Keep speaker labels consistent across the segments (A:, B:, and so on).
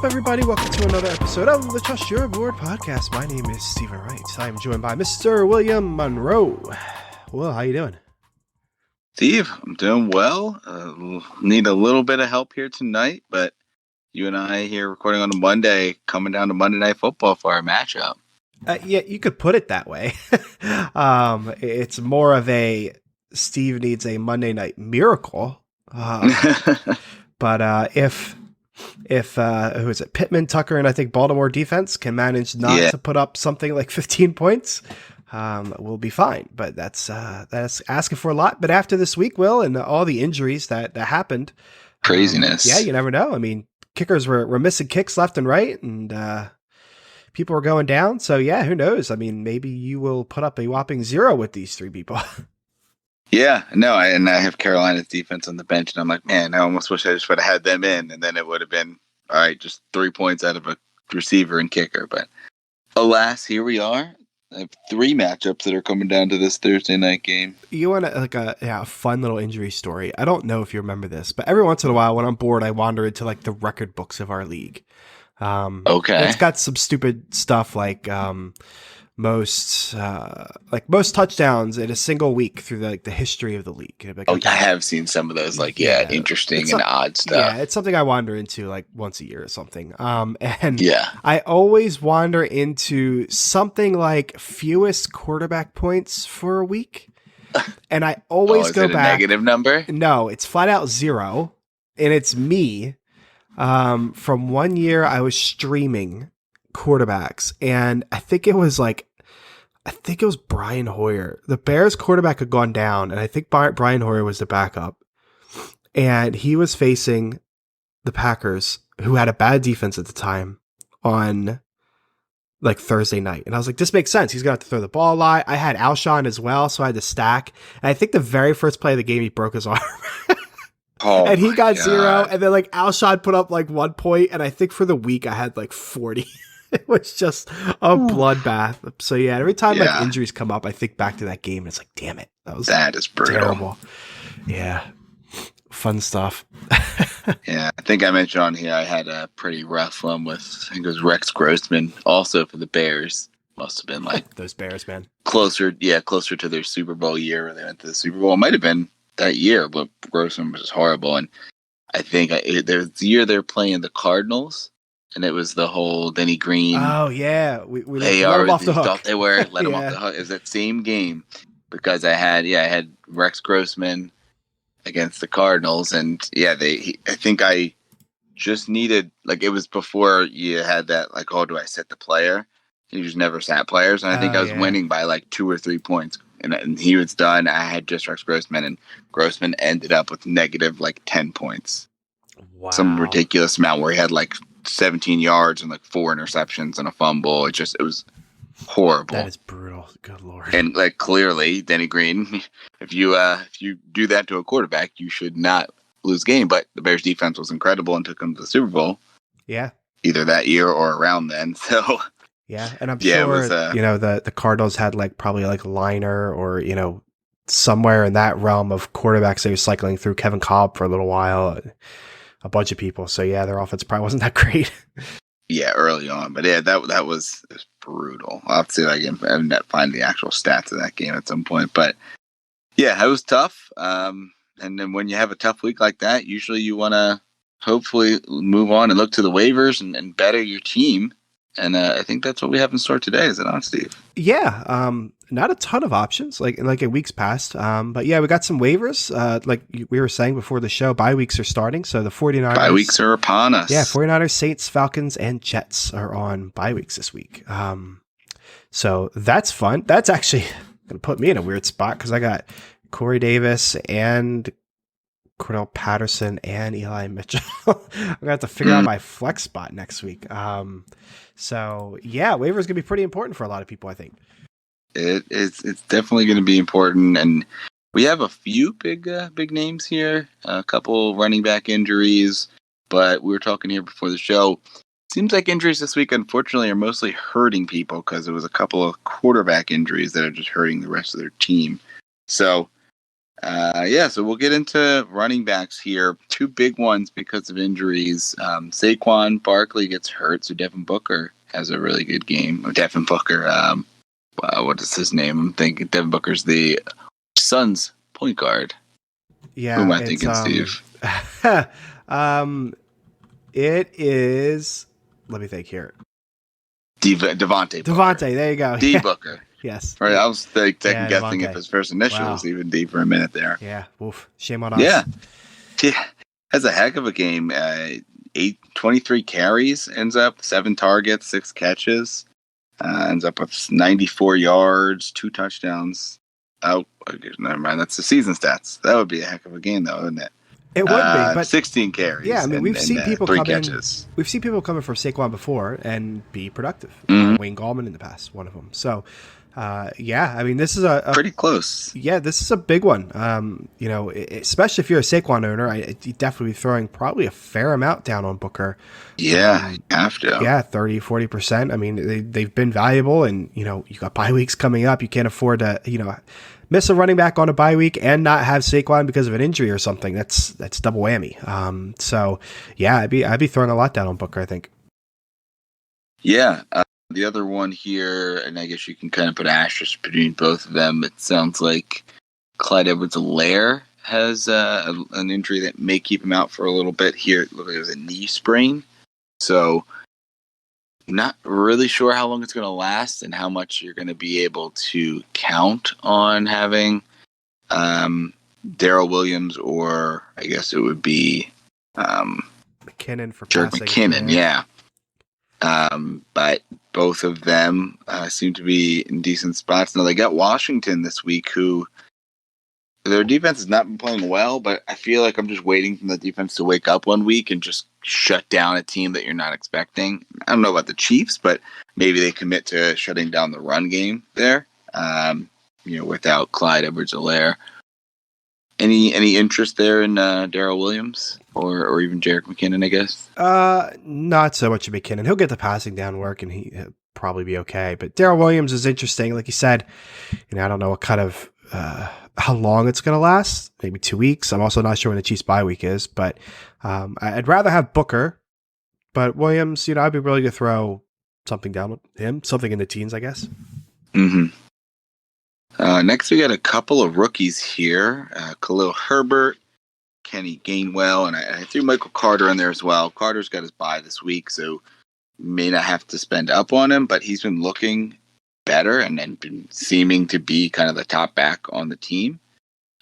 A: up, everybody? Welcome to another episode of the Trust Your Board podcast. My name is Stephen Wright. I'm joined by Mr. William Monroe. Well, how you doing?
B: Steve, I'm doing well. Need a little bit of help here tonight, but you and I here recording on a Monday, coming down to Monday Night Football for our matchup.
A: Yeah, you could put it that way. It's more of a Steve needs a Monday night miracle. But if who is it? Pittman, Tucker, and I think Baltimore defense can manage not to put up something like 15 points, we'll be fine. But that's asking for a lot. But after this week, Will, and all the injuries that happened,
B: craziness.
A: Yeah, you never know. I mean, kickers were missing kicks left and right, and people were going down. So yeah, who knows? I mean, maybe you will put up a whopping 0 with these 3 people.
B: Yeah, no, I have Carolina's defense on the bench, and I'm like, man, I almost wish I just would have had them in, and then it would have been, all right, just 3 points out of a receiver and kicker. But alas, here we are. I have 3 matchups that are coming down to this Thursday night game.
A: You want a fun little injury story? I don't know if you remember this, but every once in a while when I'm bored, I wander into like the record books of our league.
B: Okay.
A: It's got some stupid stuff like most touchdowns in a single week through the history of the league.
B: I have seen some of those, interesting and odd stuff.
A: Yeah, it's something I wander into like once a year or something. And
B: yeah,
A: I always wander into something like fewest quarterback points for a week. And I always go back.
B: A negative number?
A: No, it's flat out 0. And it's me. From one year I was streaming quarterbacks, and I think it was Brian Hoyer. The Bears quarterback had gone down, and I think Brian Hoyer was the backup, and he was facing the Packers, who had a bad defense at the time, on like Thursday night. And I was like, this makes sense. He's going to have to throw the ball a lot. I had Alshon as well, so I had to stack. And I think the very first play of the game, he broke his arm.
B: Oh,
A: and he got 0, and then like Alshon put up like 1 point, and I think for the week I had like 40. It was just a bloodbath. So yeah, every time like injuries come up, I think back to that game, and it's like, damn it,
B: that is brutal.
A: Terrible. Yeah, fun stuff.
B: Yeah, I think I mentioned on here I had a pretty rough one with, I think it was Rex Grossman, also for the Bears. Must have been like
A: those Bears, man.
B: Closer to their Super Bowl year when they went to the Super Bowl. It might have been that year, but Grossman was just horrible. And I think there's the year they're playing the Cardinals, and it was the whole Denny Green.
A: Oh yeah, we let him off the hook.
B: Thought they were let him off the hook. It was that same game because I had Rex Grossman against the Cardinals, and I think I just needed, like, it was before you had that, like, oh, do I sit the player? You just never sat players, and I think I was winning by like 2 or 3 points. And he was done. I had just Rex Grossman, and Grossman ended up with negative like 10 points.
A: Wow.
B: Some ridiculous amount where he had like 17 yards and like 4 interceptions and a fumble. It was horrible.
A: That is brutal. Good Lord.
B: And like clearly, Denny Green, if you do that to a quarterback, you should not lose game. But the Bears defense was incredible and took them to the Super Bowl.
A: Yeah.
B: Either that year or around then. So.
A: Yeah, and I'm sure,
B: it was,
A: the Cardinals had probably Liner or, somewhere in that realm of quarterbacks they were cycling through, Kevin Kolb for a little while, a bunch of people. So, yeah, their offense probably wasn't that great.
B: Yeah, early on. But, yeah, that was brutal. I'll have to see if I can find the actual stats of that game at some point. But, yeah, it was tough. And then when you have a tough week like that, usually you want to hopefully move on and look to the waivers and better your team. And I think that's what we have in store today, is it not, Steve?
A: Yeah, not a ton of options like in weeks past. But yeah, we got some waivers. Like we were saying before the show, bye weeks are starting. So the 49ers.
B: Bye weeks are upon us.
A: Yeah, 49ers, Saints, Falcons, and Jets are on bye weeks this week. So that's fun. That's actually going to put me in a weird spot because I got Corey Davis and Cordell Patterson and Eli Mitchell. I'm going to have to figure out my flex spot next week. So yeah, waivers going to be pretty important for a lot of people, I think.
B: It's definitely going to be important, and we have a few big names here. A couple running back injuries, but we were talking here before the show. Seems like injuries this week, unfortunately, are mostly hurting people because there was a couple of quarterback injuries that are just hurting the rest of their team. So So we'll get into running backs here. Two big ones because of injuries. Saquon Barkley gets hurt, so Devin Booker has a really good game. Devin Booker, what is his name? I'm thinking Devin Booker's the Suns point guard.
A: Yeah,
B: who am I thinking, Steve?
A: It is. Let me think here.
B: Devontae.
A: There you go.
B: D Booker.
A: Yes.
B: Right. I was second guessing
A: Devontae.
B: if his first initial was even D for a minute there.
A: Yeah. Oof. Shame on us.
B: Yeah. Has a heck of a game. 23 carries, ends up 7 targets, 6 catches, ends up with 94 yards, 2 touchdowns. Oh, never mind. That's the season stats. That would be a heck of a game, though, wouldn't it?
A: It would be, but
B: 16 carries.
A: Yeah, I mean, we've seen people
B: 3
A: come
B: catches.
A: We've seen people come in from Saquon before and be productive. Wayne Gallman in the past, one of them. So, I mean, this is a
B: pretty close.
A: Yeah, this is a big one. Especially if you're a Saquon owner, you'd definitely be throwing probably a fair amount down on Booker.
B: Yeah, you have to.
A: Yeah, 30, 40%. I mean, they've been valuable, and you got bye weeks coming up. You can't afford to miss a running back on a bye week and not have Saquon because of an injury or something. That's double whammy. I'd be throwing a lot down on Booker, I think.
B: Yeah. The other one here, and I guess you can kind of put an asterisk between both of them. It sounds like Clyde Edwards-Helaire has an injury that may keep him out for a little bit here. It looks like it was a knee sprain. So not really sure how long it's going to last and how much you're going to be able to count on having Darrell Williams, or I guess it would be
A: McKinnon for
B: Jerick
A: passing.
B: McKinnon, yeah. But both of them seem to be in decent spots. Now, they got Washington this week, who their defense has not been playing well, but I feel like I'm just waiting for the defense to wake up one week and just shut down a team that you're not expecting. I don't know about the Chiefs, but maybe they commit to shutting down the run game there, without Clyde Edwards-Helaire. Any interest there in Darrell Williams or even Jerick McKinnon, I guess?
A: Not so much of McKinnon. He'll get the passing down work and he'll probably be okay. But Darrell Williams is interesting. Like you said, I don't know what kind of how long it's going to last. Maybe 2 weeks. I'm also not sure when the Chiefs bye week is. But I'd rather have Booker. But Williams, I'd be willing to throw something down with him. Something in the teens, I guess.
B: Mm-hmm. Next, we got a couple of rookies here. Cleo Herbert, Kenny Gainwell, and I threw Michael Carter in there as well. Carter's got his bye this week, so may not have to spend up on him, but he's been looking better and been seeming to be kind of the top back on the team.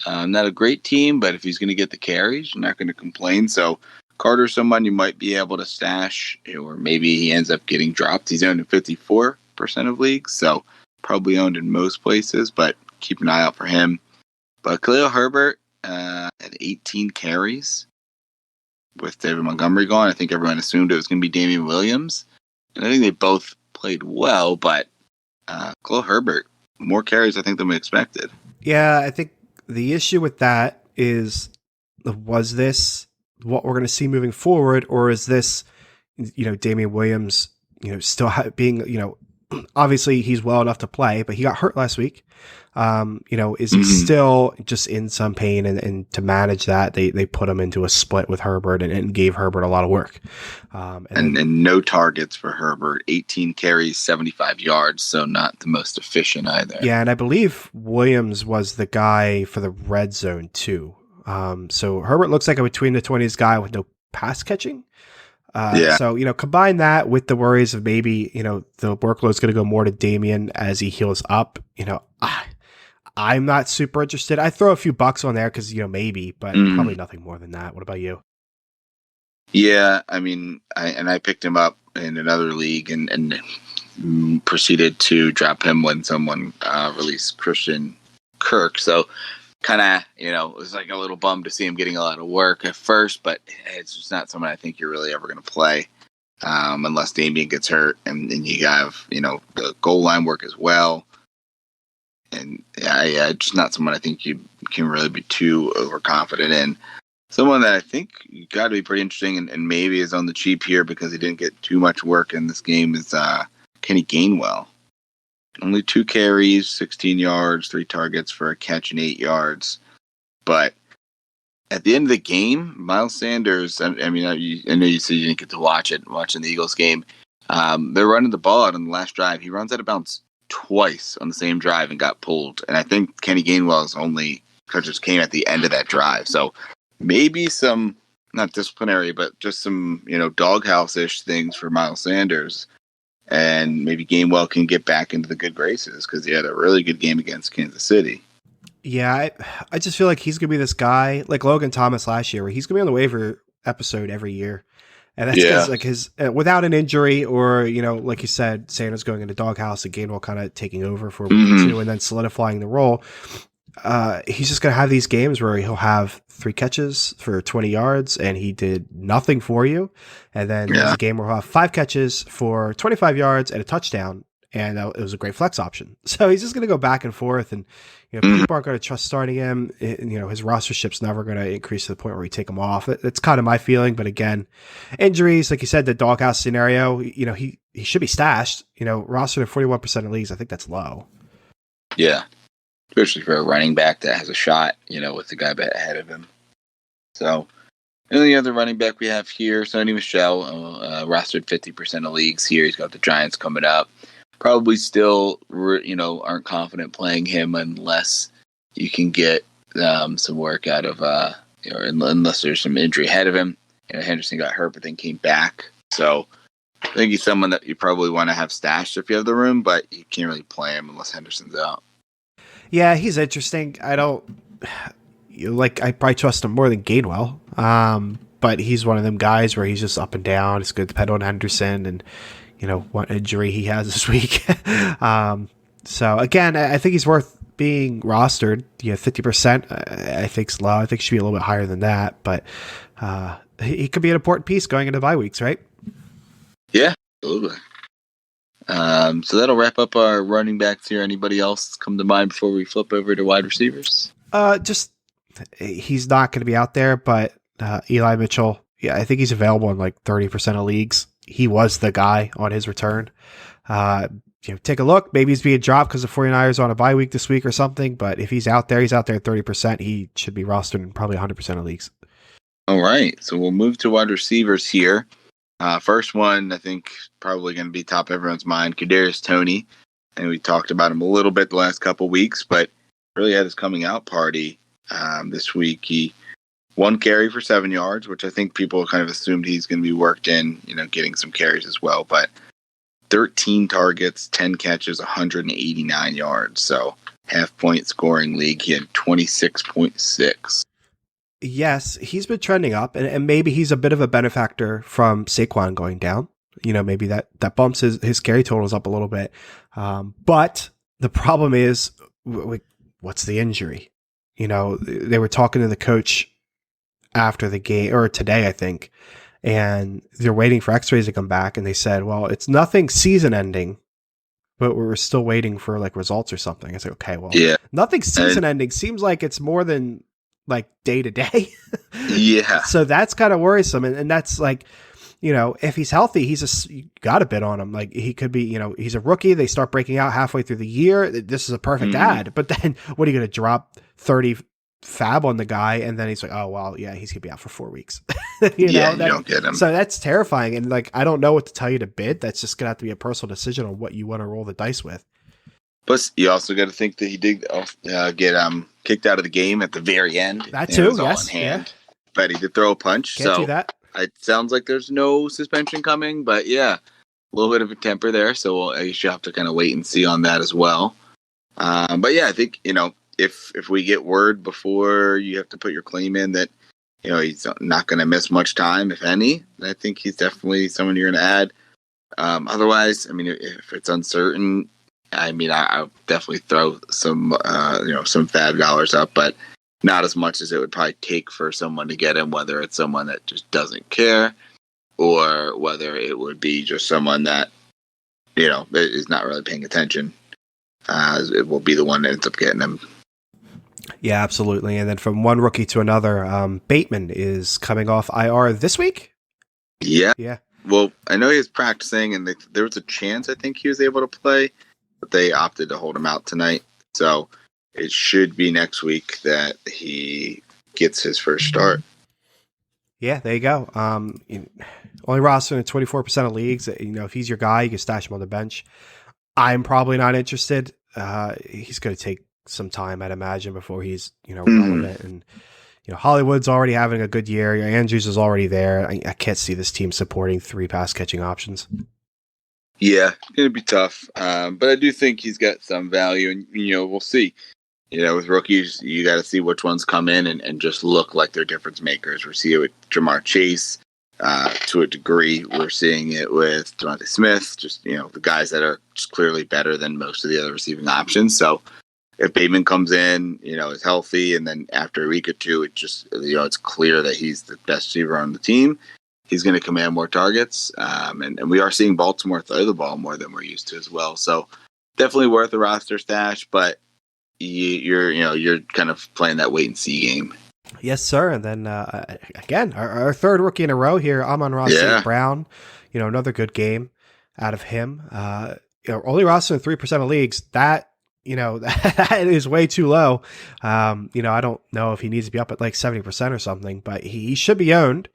B: Not a great team, but if he's going to get the carries, you're not going to complain. So Carter's someone you might be able to stash, or maybe he ends up getting dropped. He's owned in 54% of leagues, so probably owned in most places, but keep an eye out for him. But Cleo Herbert had 18 carries with David Montgomery gone. I think everyone assumed it was going to be Damian Williams. And I think they both played well, but Cleo Herbert, more carries, I think, than we expected.
A: Yeah, I think the issue with that is, was this what we're going to see moving forward, or is this, Damian Williams, still being, obviously he's well enough to play, but he got hurt last week. Is he still just in some pain, and to manage that, they put him into a split with Herbert and gave Herbert a lot of work. And
B: no targets for Herbert, 18 carries, 75 yards. So not the most efficient either.
A: Yeah. And I believe Williams was the guy for the red zone too. So Herbert looks like a between the 20s guy with no pass catching. So, combine that with the worries of maybe, the workload's going to go more to Damian as he heals up. I'm not super interested. I throw a few bucks on there because, maybe, but probably nothing more than that. What about you?
B: Yeah, I mean, I picked him up in another league and proceeded to drop him when someone released Christian Kirk. So kind of, it was like a little bummed to see him getting a lot of work at first, but it's just not someone I think you're really ever going to play unless Damian gets hurt, and you have, the goal line work as well. And yeah, just not someone I think you can really be too overconfident in. Someone that I think you got to be pretty interesting and maybe is on the cheap here because he didn't get too much work in this game is Kenny Gainwell. Only 2 carries, 16 yards, 3 targets for a catch and 8 yards. But at the end of the game, Miles Sanders, I mean, I know you said you didn't get to watching the Eagles game. They're running the ball out on the last drive. He runs out of bounds twice on the same drive and got pulled. And I think Kenny Gainwell's only touches came at the end of that drive. So maybe some, not disciplinary, but just some, doghouse-ish things for Miles Sanders. And maybe Gainwell can get back into the good graces because he had a really good game against Kansas City.
A: Yeah, I just feel like he's going to be this guy like Logan Thomas last year where he's going to be on the waiver episode every year. And that's because like his without an injury or, like you said, Sanders going into doghouse and Gainwell kind of taking over for week 2 and then solidifying the role. He's just going to have these games where he'll have 3 catches for 20 yards and he did nothing for you. And then there's a game where he'll have 5 catches for 25 yards and a touchdown. And it was a great flex option. So he's just going to go back and forth. And, people aren't going to trust starting him. His rostership's never going to increase to the point where we take him off. It's kind of my feeling. But again, injuries, like you said, the doghouse scenario, he should be stashed, rostered at 41% of leagues. I think that's low.
B: Yeah. Especially for a running back that has a shot, with the guy ahead of him. So, and the other running back we have here, Sony Michelle, rostered 50% of leagues here. He's got the Giants coming up. Probably still, aren't confident playing him unless you can get some work out of, unless there's some injury ahead of him. Henderson got hurt, but then came back. So I think he's someone that you probably want to have stashed if you have the room, but you can't really play him unless Henderson's out. Yeah,
A: he's interesting. I probably trust him more than Gainwell. But he's one of them guys where he's just up and down. It's going to depend on Henderson and, what injury he has this week. So again, I think he's worth being rostered. 50%, I think is low. I think it should be a little bit higher than that, but, he could be an important piece going into bye weeks, right?
B: Yeah, absolutely. So that'll wrap up our running backs here. Anybody else come to mind before we flip over to wide receivers?
A: Just he's not going to be out there, but Eli Mitchell, I think he's available in like 30% of leagues. He was the guy on his return. Take a look. Maybe he's being dropped because the 49ers are on a bye week this week or something, but if he's out there at 30%. He should be rostered in probably 100% of leagues.
B: All right, so we'll move to wide receivers here. First one, I think, probably going to be top of everyone's mind, Kadarius Toney. And we talked about him a little bit the last couple weeks, but really had his coming out party this week. He 1 carry for 7 yards, which I think people kind of assumed he's going to be worked in, getting some carries as well. But 13 targets, 10 catches, 189 yards. So half-point scoring league, he had 26.6.
A: Yes, he's been trending up, and maybe he's a bit of a benefactor from Saquon going down. Maybe that bumps his carry totals up a little bit. But the problem is, what's the injury? They were talking to the coach after the game, or today, I think, and they're waiting for x-rays to come back, and they said, well, it's nothing season ending, but we're still waiting for like results or something. I said, okay, well, nothing season ending seems like it's more than like day to day.
B: Yeah.
A: So that's kind of worrisome. And that's like, if he's healthy, you got a bit on him. Like he could be, he's a rookie. They start breaking out halfway through the year. This is a perfect ad. But then what are you going to drop 30 fab on the guy? And then he's like, oh, well, yeah, he's going to be out for 4 weeks.
B: You don't get him.
A: So that's terrifying. And like, I don't know what to tell you to bid. That's just going to have to be a personal decision on what you want to roll the dice with.
B: Plus, you also got to think that he did get kicked out of the game at the very end.
A: That too, yes. Yeah.
B: But he did throw a punch.
A: Can't
B: so
A: do that.
B: It sounds like there's no suspension coming, but yeah, a little bit of a temper there. So I guess you have to kind of wait and see on that as well. But yeah, I think, if we get word before you have to put your claim in that, he's not going to miss much time, if any, I think he's definitely someone you're going to add. Otherwise, I mean, if it's uncertain, I mean, I'll definitely throw some fab dollars up, but not as much as it would probably take for someone to get him, whether it's someone that just doesn't care or whether it would be just someone that, is not really paying attention. It will be the one that ends up getting him.
A: Yeah, absolutely. And then from one rookie to another, Bateman is coming off IR this week?
B: Yeah.
A: Yeah.
B: Well, I know he was practicing, and there was a chance I think he was able to play, but they opted to hold him out tonight. So it should be next week that he gets his first start.
A: Yeah, there you go. Only roster in 24% of leagues. If he's your guy, you can stash him on the bench. I'm probably not interested. He's going to take some time, I'd imagine, before he's relevant. And Hollywood's already having a good year. Andrews is already there. I can't see this team supporting 3 pass catching options.
B: Yeah, it's going to be tough. But I do think he's got some value, and we'll see. With rookies, you got to see which ones come in and just look like they're difference makers. We're seeing it with Jamar Chase to a degree. We're seeing it with Devontae Smith, just, the guys that are just clearly better than most of the other receiving options. So if Bateman comes in, is healthy, and then after a week or two, it just, it's clear that he's the best receiver on the team, he's going to command more targets. And we are seeing Baltimore throw the ball more than we're used to as well. So definitely worth a roster stash, but you're kind of playing that wait and see game. Yes,
A: sir. And then again, our third rookie in a row here, Amon-Ra St. Brown. Another good game out of him. Only roster in 3% of leagues. That that is way too low. I don't know if he needs to be up at like 70% or something, but he should be owned.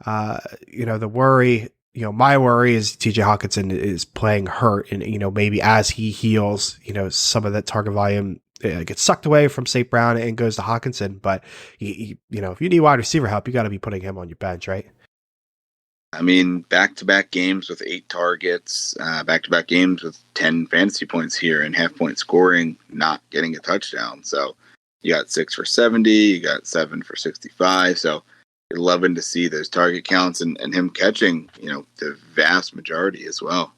A: The worry. My worry is TJ Hawkinson is playing hurt, and maybe as he heals, some of that target volume gets sucked away from St. Brown and goes to Hawkinson. But if you need wide receiver help, you got to be putting him on your bench, right?
B: I mean, back-to-back games with 8 targets, back-to-back games with 10 fantasy points here and half-point scoring, not getting a touchdown. So you got 6 for 70, you got 7 for 65. So you're loving to see those target counts and him catching, the vast majority as well.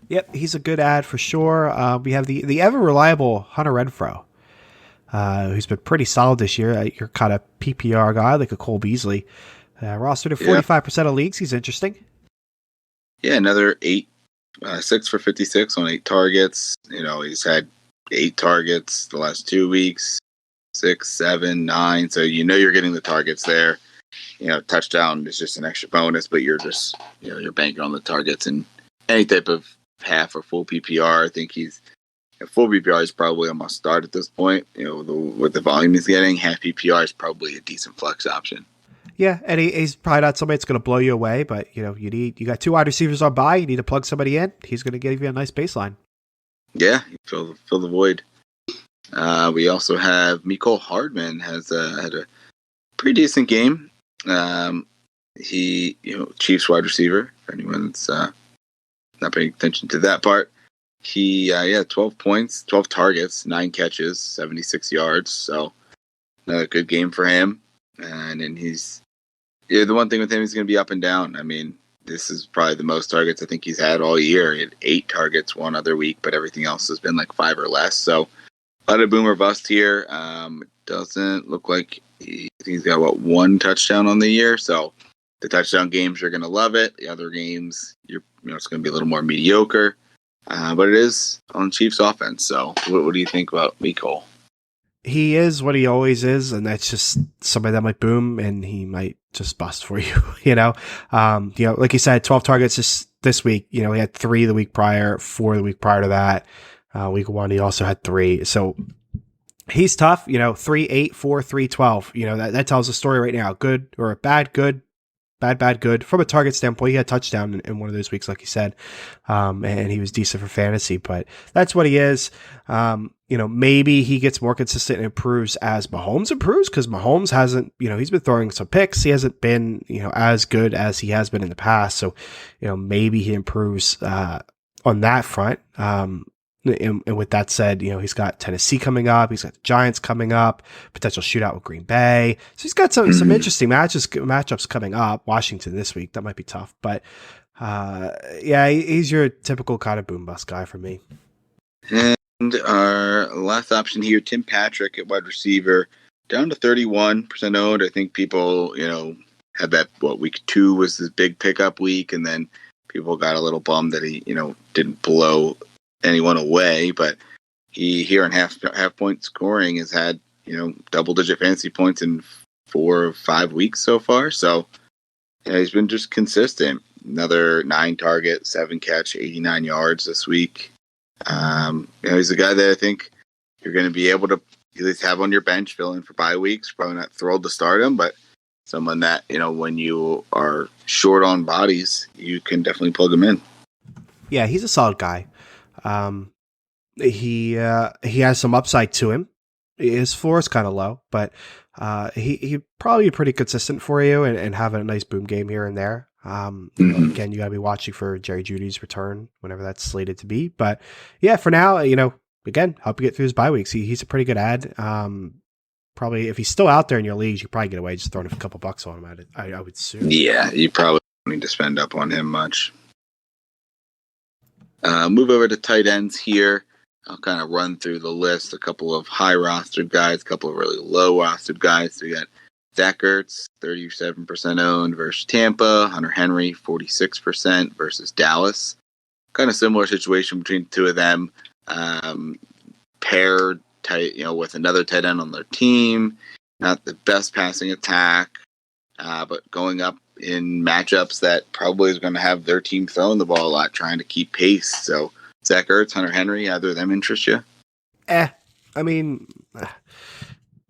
A: Yep, he's a good ad for sure. We have the ever-reliable Hunter Renfrow, who's been pretty solid this year. You're kind of PPR guy, like a Cole Beasley. Rostered at 45% of leagues. He's interesting.
B: Yeah, another 6 for 56 on 8 targets. He's had 8 targets the last 2 weeks, 6, 7, 9. So you're getting the targets there. Touchdown is just an extra bonus, but you're just, you're banking on the targets and any type of half or full PPR. I think full PPR is probably a must start at this point. With the volume he's getting, half PPR is probably a decent flex option.
A: Yeah, and he's probably not somebody that's going to blow you away, but you got 2 wide receivers on bye. You need to plug somebody in. He's going to give you a nice baseline. Yeah,
B: fill the void. We also have Mikol Hardman had a pretty decent game. He Chiefs wide receiver. For anyone that's not paying attention to that part, he 12 points, 12 targets, 9 catches, 76 yards. So another good game for him. And then the one thing with him, he's going to be up and down. I mean, this is probably the most targets I think he's had all year. He had 8 targets one other week, but everything else has been like 5 or less. So a lot of boom or bust here. It doesn't look like he's got 1 touchdown on the year. So the touchdown games, you're going to love it. The other games, it's going to be a little more mediocre. But it is on Chiefs offense. So what do you think about Mikol?
A: He is what he always is, and that's just somebody that might boom, and he might just bust for you. Like you said, 12 targets this week. He had 3 the week prior, 4 the week prior to that. Week 1, he also had 3. So he's tough. 3, 8, 4, 3, 12. That tells a story right now. Good or bad, good. Bad, good. From a target standpoint, he had a touchdown in one of those weeks, like you said, and he was decent for fantasy, but that's what he is. Maybe he gets more consistent and improves as Mahomes improves, because Mahomes hasn't, he's been throwing some picks. He hasn't been, as good as he has been in the past. So, maybe he improves on that front. And with that said, he's got Tennessee coming up. He's got the Giants coming up, potential shootout with Green Bay. So he's got some interesting matchups coming up. Washington this week. That might be tough. But he's your typical kind of boom bust guy for me.
B: And our last option here, Tim Patrick at wide receiver, down to 31% owned. I think people, had that, week 2 was his big pickup week. And then people got a little bummed that he, didn't blow anyone away, but he here in half point scoring has had double digit fantasy points in 4 or 5 weeks so far. So he's been just consistent. Another 9 target, 7 catch, 89 yards this week. He's a guy that I think you're going to be able to at least have on your bench, fill in for bye weeks. Probably not thrilled to start him, but someone that, when you are short on bodies, you can definitely plug him in.
A: Yeah, he's a solid guy. He has some upside to him. His floor is kind of low, but he probably be pretty consistent for you and have a nice boom game here and there. Again, you got to be watching for Jerry Jeudy's return whenever that's slated to be. But yeah, for now, again, help you get through his bye weeks. He's a pretty good ad. Probably if he's still out there in your leagues, you probably get away just throwing a couple bucks on him. I would assume.
B: Yeah, you probably don't need to spend up on him much. Move over to tight ends here. I'll kind of run through the list. A couple of high rostered guys, a couple of really low rostered guys. So you got Zach Ertz, 37% owned versus Tampa. Hunter Henry, 46% versus Dallas. Kind of similar situation between the two of them. Paired tight, with another tight end on their team. Not the best passing attack, but going up in matchups that probably is going to have their team throwing the ball a lot, trying to keep pace. So Zach Ertz, Hunter Henry, either of them interest you?
A: I mean,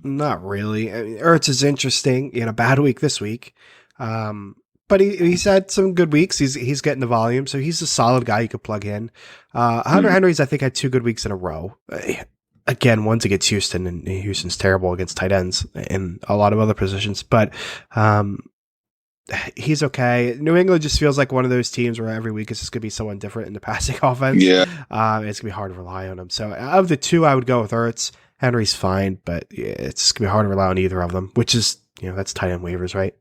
A: not really. Ertz is interesting. He had a bad week this week, but he's had some good weeks. He's getting the volume, so he's a solid guy you could plug in. Hunter Henry's, I think, had 2 good weeks in a row. Again, one's against Houston, and Houston's terrible against tight ends and a lot of other positions, but he's okay. New England just feels like one of those teams where every week it's just going to be someone different in the passing offense.
B: Yeah.
A: It's going to be hard to rely on him. So of the two, I would go with Ertz. Henry's fine, but it's going to be hard to rely on either of them, which is, that's tight end waivers, right?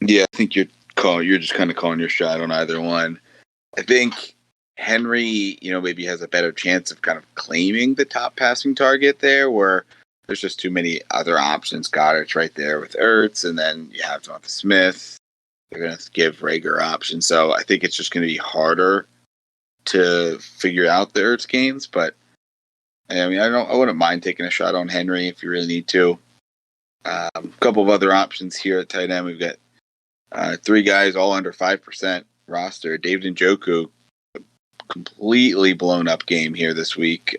B: Yeah, I think you're just kind of calling your shot on either one. I think Henry, maybe has a better chance of kind of claiming the top passing target there, where there's just too many other options. Goddard's right there with Ertz, and then you have Jonathan Smith. They're going to give Rager options. So I think it's just going to be harder to figure out the Ertz gains. But I wouldn't mind taking a shot on Henry if you really need to. A couple of other options here at tight end. We've got 3 guys all under 5% roster. David Njoku, completely blown up game here this week.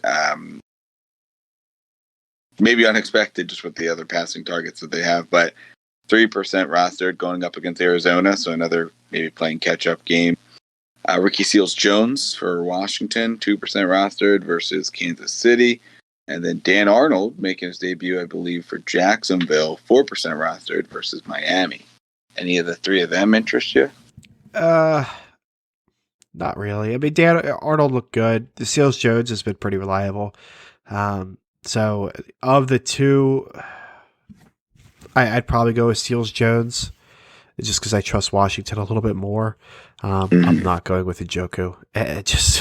B: Maybe unexpected just with the other passing targets that they have, but 3% rostered going up against Arizona, so another maybe playing catch-up game. Ricky Seals-Jones for Washington, 2% rostered versus Kansas City. And then Dan Arnold making his debut, I believe, for Jacksonville, 4% rostered versus Miami. Any of the 3 of them interest you?
A: Not really. I mean, Dan Arnold looked good. The Seals-Jones has been pretty reliable. So of the 2, I'd probably go with Seals-Jones just because I trust Washington a little bit more. I'm not going with Njoku.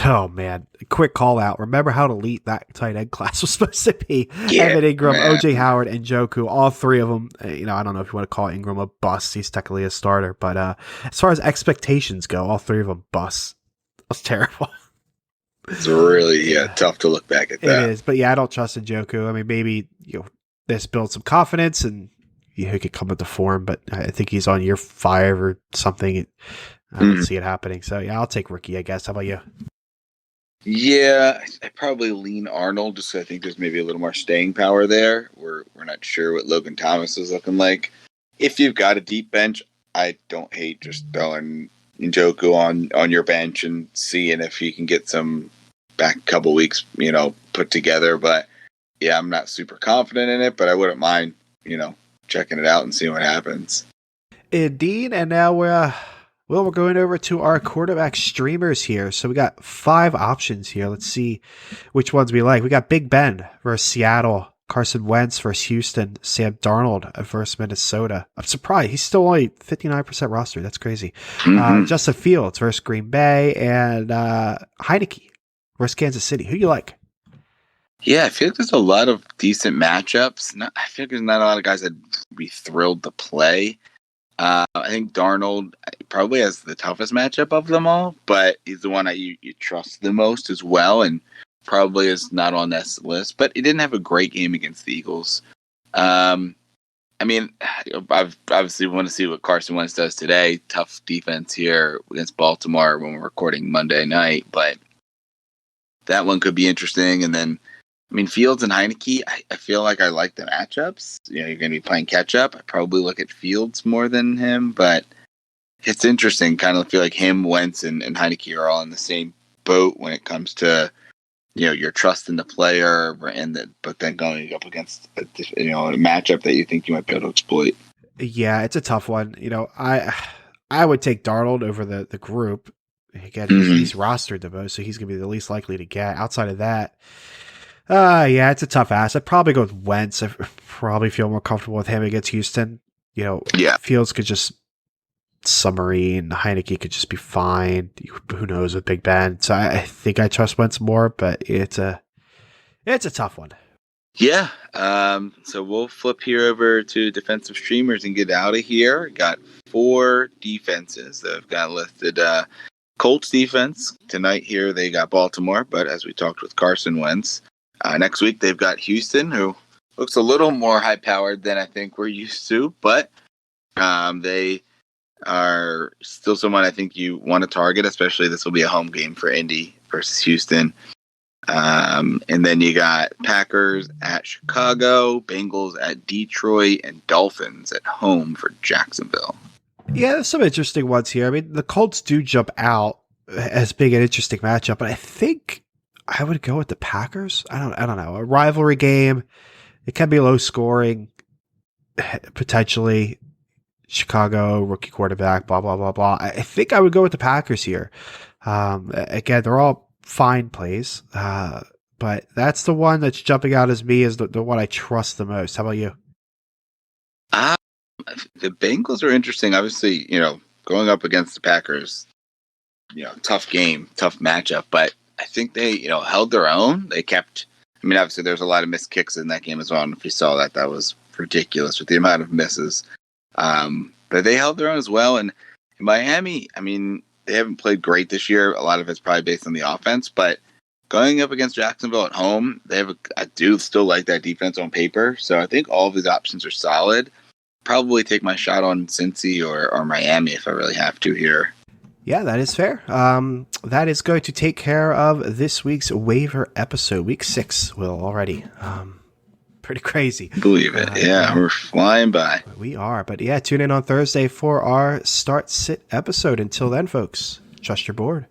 A: Oh man, quick call out. Remember how elite that tight end class was supposed to be?
B: Yeah,
A: Evan Ingram,
B: man.
A: OJ Howard, and Njoku, all 3 of them. I don't know if you want to call Ingram a bust. He's technically a starter, but as far as expectations go, all 3 of them busts. That was terrible.
B: It's really tough to look back at that.
A: It is, but yeah, I don't trust Njoku. I mean, maybe this builds some confidence and he could come into form, but I think he's on year 5 or something. I don't see it happening. So yeah, I'll take Ricky, I guess. How about you?
B: Yeah, I probably lean Arnold just because I think there's maybe a little more staying power there. We're not sure what Logan Thomas is looking like. If you've got a deep bench, I don't hate just throwing Njoku on your bench and seeing if he can get some back a couple weeks, put together. But yeah, I'm not super confident in it, but I wouldn't mind, checking it out and seeing what happens.
A: Indeed, and now we're going over to our quarterback streamers here. So we got 5 options here. Let's see which ones we like. We got Big Ben versus Seattle, Carson Wentz versus Houston, Sam Darnold versus Minnesota. I'm surprised. He's still only 59% rostered. That's crazy. Justin Fields versus Green Bay, and Heineke versus Kansas City. Who do you like?
B: Yeah, I feel like there's a lot of decent matchups. I feel like there's not a lot of guys that'd be thrilled to play. I think Darnold probably has the toughest matchup of them all, but he's the one that you trust the most as well, and probably is not on this list. But he didn't have a great game against the Eagles. I mean, I obviously want to see what Carson Wentz does today. Tough defense here against Baltimore when we're recording Monday night, but that one could be interesting. And then I mean, Fields and Heineke, I feel like I like the matchups. You know, you're going to be playing catch up. I probably look at Fields more than him, but it's interesting. Kind of feel like him, Wentz, and Heineke are all in the same boat when it comes to, you know, your trust in the player, but then going up against a matchup that you think you might be able to exploit.
A: Yeah, it's a tough one. You know, I would take Darnold over the group. Again, he's rostered the most, so he's going to be the least likely to get. Outside of that, yeah, it's a tough ass. I'd probably go with Wentz. I probably feel more comfortable with him against Houston. You know, Fields could just submarine. Heineke could just be fine. Who knows with Big Ben? So I think I trust Wentz more, but it's a tough one.
B: Yeah. So we'll flip here over to defensive streamers and get out of here. Got 4 defenses that have got listed. Colts defense tonight here. They got Baltimore, but as we talked with Carson Wentz, next week they've got Houston, who looks a little more high powered than I think we're used to, but they are still someone I think you want to target, especially this will be a home game for Indy versus Houston. And then you got Packers at Chicago, Bengals at Detroit, and Dolphins at home for Jacksonville.
A: Yeah, there's some interesting ones here. I mean, the Colts do jump out as being an interesting matchup, but I think I would go with the Packers. I don't know. A rivalry game. It can be low scoring, potentially. Chicago, rookie quarterback, blah, blah, blah, blah. I think I would go with the Packers here. Again, they're all fine plays, but that's the one that's jumping out as me as the one I trust the most. How about you?
B: The Bengals are interesting. Obviously, you know, going up against the Packers, you know, tough game, tough matchup, but I think they, you know, held their own. They kept, I mean, obviously there's a lot of missed kicks in that game as well. And if you saw that, that was ridiculous with the amount of misses. But they held their own as well. And in Miami, I mean, they haven't played great this year. A lot of it's probably based on the offense, but going up against Jacksonville at home, I do still like that defense on paper. So I think all of these options are solid. Probably take my shot on Cincy or Miami if I really have to here.
A: Yeah, that is fair. That is going to take care of this week's waiver episode. Week 6 will already. Pretty crazy.
B: Believe it. Yeah, we're flying by.
A: We are. But yeah, tune in on Thursday for our start sit episode. Until then, folks, trust your board.